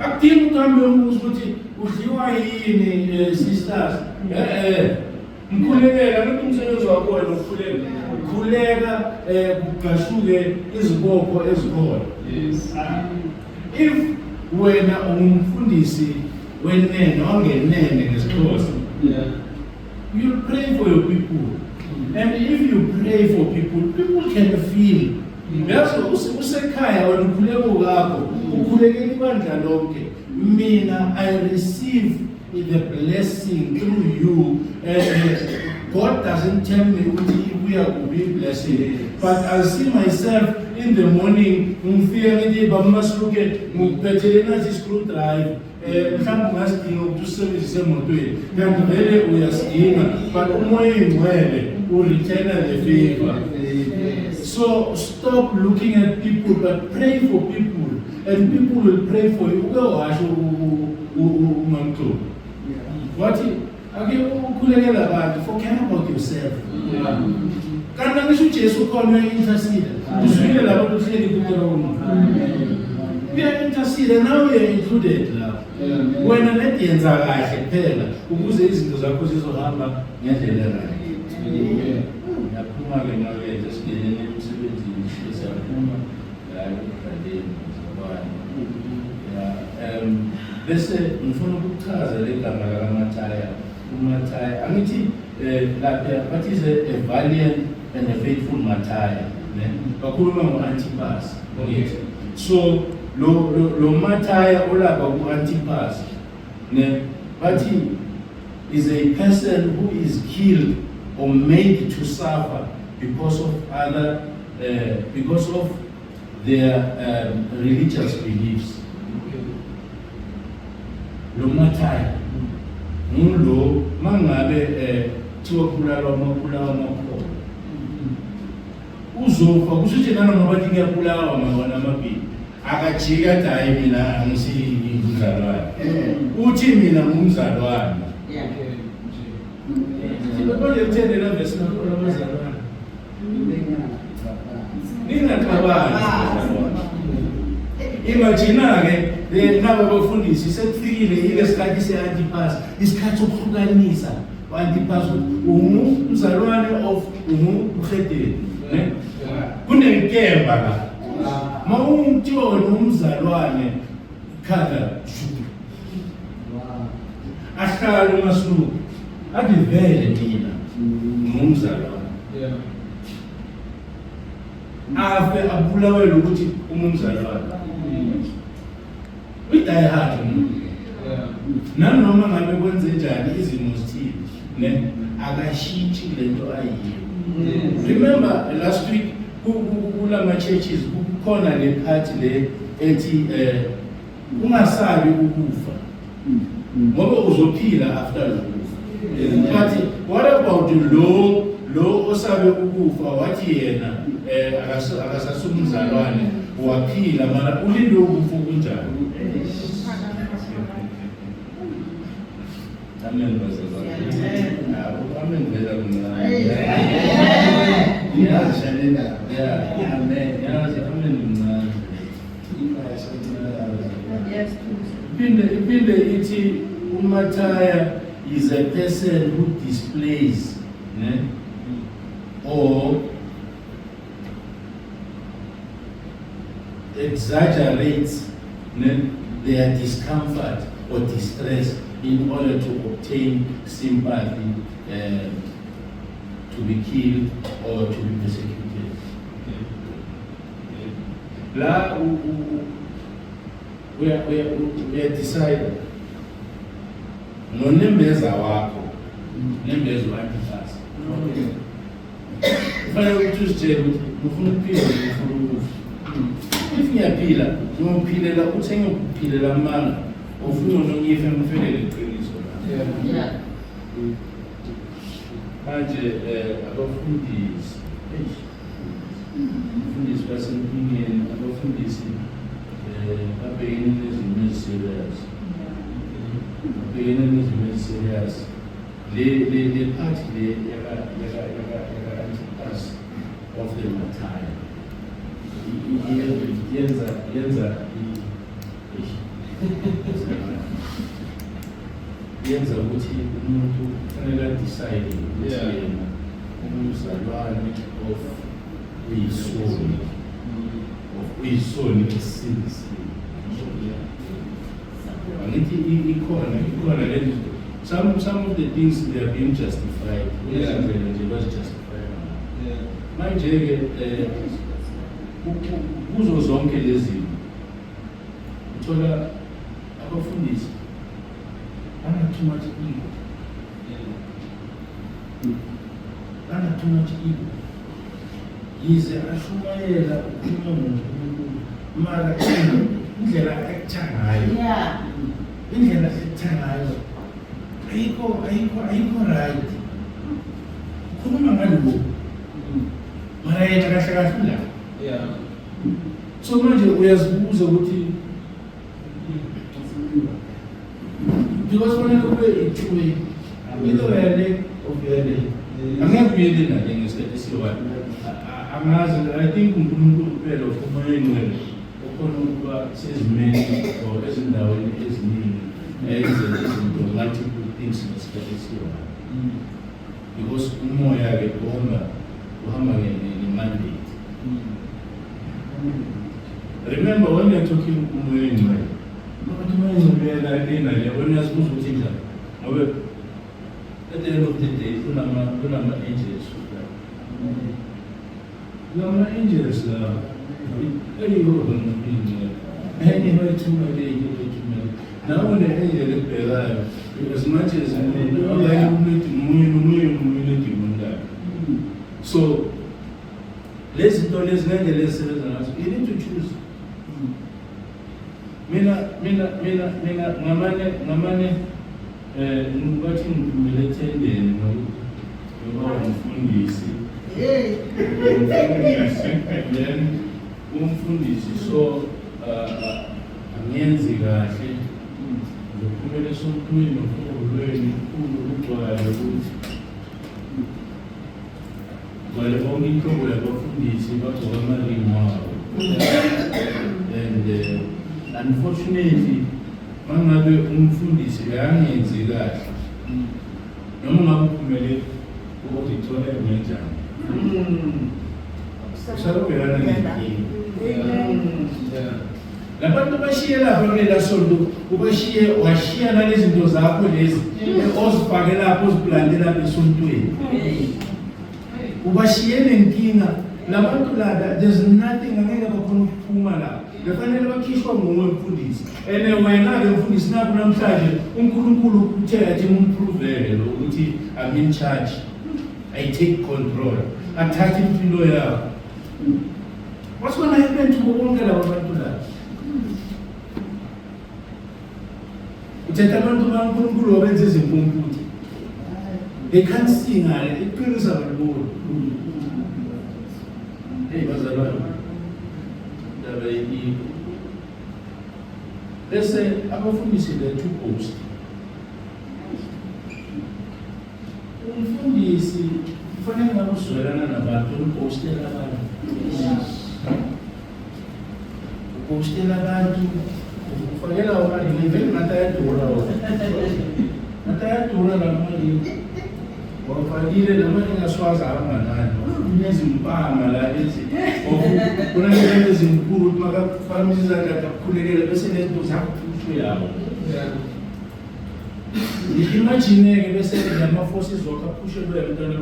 Akudingi ukuhambe ukuthi udliwa yini sisters. Mkhulekela ngathi umsebenzi wakho wena ukukhuleka kugashuke izibopho ezikhona. If wena umfundisi wenene ongenene ngesixhosa, you pray for your people. And if you pray for people, people can feel. Usekhaya wena ukhuleka ngakho, ukhulekela ibandla lonke. Mina, I receive the blessing through you. God doesn't tell me we are to be blessed, but I see myself in the morning. Must look at Petelena screwdrive. Must to service then we are skiing, but will return the favor. So stop looking at people, but pray for people, and people will pray for you. What? Forget about yourself. Karena ngisho Jesu khona intercede. Uswile lapho kuhleli kuThrone. We are intercede, now we are included lapho. Wena nethi yenza kahle phela ukuze izinto zakho zizohamba ngendlela right. Yaphuma ke nawe esingenene emsebenzini siyaphuma la ekradeni zabanye. Bese ngifuna ukuchaza le gama kaMathaya. Mathaya, angithi lapha what is a valiant and a faithful Mathaya, ne? Bakhuluma ngo-Antipas. So lo Mathaya olapha ku-Antipas, ne? Bathi is a person who is killed or made to suffer because of because of their religious beliefs. Lo Mathaya ngulo mangabe thiwa kubulawa amakhono uzofa kushuthi nanoma bathi ngiyabulawa mabona amabili akajika hayi mina angisi umzalwane uthi mina ngumzalwane sibabona ukuthendela verse namazalwane ningaxabani imagine nabo bafundisi sekufikile ile sikhathi se-Antipas, isikhathi sokuhlukanisa u-Antipas umzalwane of umhedeni, ne? Kunenkemba la. Mawumthiwa wena umzalwane khada shuku. Ahlala uMaSiluka athi vele mina ngumzalwane. Afe abulawe ukuthi umzalwane. Die hard. Nanoma ngabe kwenze njani izimo zithile, ne? Akashintshi lento ayiyo. Remember last week kulama churches kukhona le part le ethi ungasabi ukufa. Ngoba uzophila after ukufa. But what about lo osabe ukufa wathi yena akasasumzalwane waphila mara ulinde ukufa kunjani? Amen. Amen. Amen. Iti Mathaya is a person who displays, ne? Or exaggerates, ne, their discomfort or distress in order to obtain sympathy, to be killed or to be persecuted. La we are decided. No nembeza wako, nembeza Antipas. Fanya utuzitshela ukuthi ufuna ukuphila ufuna ukufa. If ngiyapila, ngiyophilela uthenge ukuphilela amanga, ufuna nongife ngifelele iqiniso la. Manje abafundisi basemphingeni, abafundisi babhekene nezimo eziserious. Babhekene nezimo eziserious. Le party le Antipas of the Mathaya. Yenza a yenza ukuthi umuntu kufanele adecide ukuthi yena umzalwane of uyisoni esindisiwe. Angithi ikhona le some of the things they are being justified. Kulezindlela nje bazijustify. Manje-ke kuzo zonke lezi uthola abafundisi too much ego. Too much ego. Yize ashumayela ukukhuluma nomuntu mara indlela actor ngayo. Indlela actor ngayo ayikho right. Khuluma ngaloko. Mara yena kahle kahle la. So manje uyazibuza ukuthi because when you go into it, either way or fairly, I'm not really not in this case. I think Umuntu Pedro for my Okonuba says many or isn't now is multiple things in this case. Because Umoya get Muhammad in mandate. Remember when you're talking Umoya, when you're supposed to think that, at the end of the day, Unama angels. Unama angels, now when the angel is alive, as much as so, let's do this, you need to choose. Mina ngamane ngathi ngilethende ngoba umfundisi then umfundisi so angenzi kahle ngokuphumela esontweni nokuholweni ukugcwala ukuthi wale bonke inhlobo yabafundisi bagcoka amaringi wabo and unfortunately mangabe umfundisi beyangenzi kahle noma ngabe uphumele ukuzithola ngenjani usarubelana nenkinga labantu bashiye lapho kulela sonto ubashiye washiya nalezi zinto zakho lezi ozifake lapho oziplante lapho esontweni ubashiye nenkinga labantu laba there's nothing angeke bakhona ukuphuma lapho befanele bakhishwa nguwe mfundisi wena-ke mfundisi nakho namhlanje uNkulunkulu uthe athi umprovele lo ukuthi I'm in charge, I take control, athathe impilo yakho. What's going to happen to bonke laba bantu laba? Uthetha abantu baNkulunkulu obenza izimpumputhe. They can't sing ngale iqiniso balibona. Hey bazalwane. Let's say abafundisi bethu post. Umfundisi kufanele ngakuzwelana nabantu upostela abantu. Upostela abantu kufanele awamali ngivele matayadura lamali. Wafakile lamali ngaswaza abanganani. Kunezimpama la lezi. Kunale ezinkulu makafaka izandla kakhulekela bese lento zakuphushwe yabo. Imagine ke bese lama forces wakaphushwe emntwana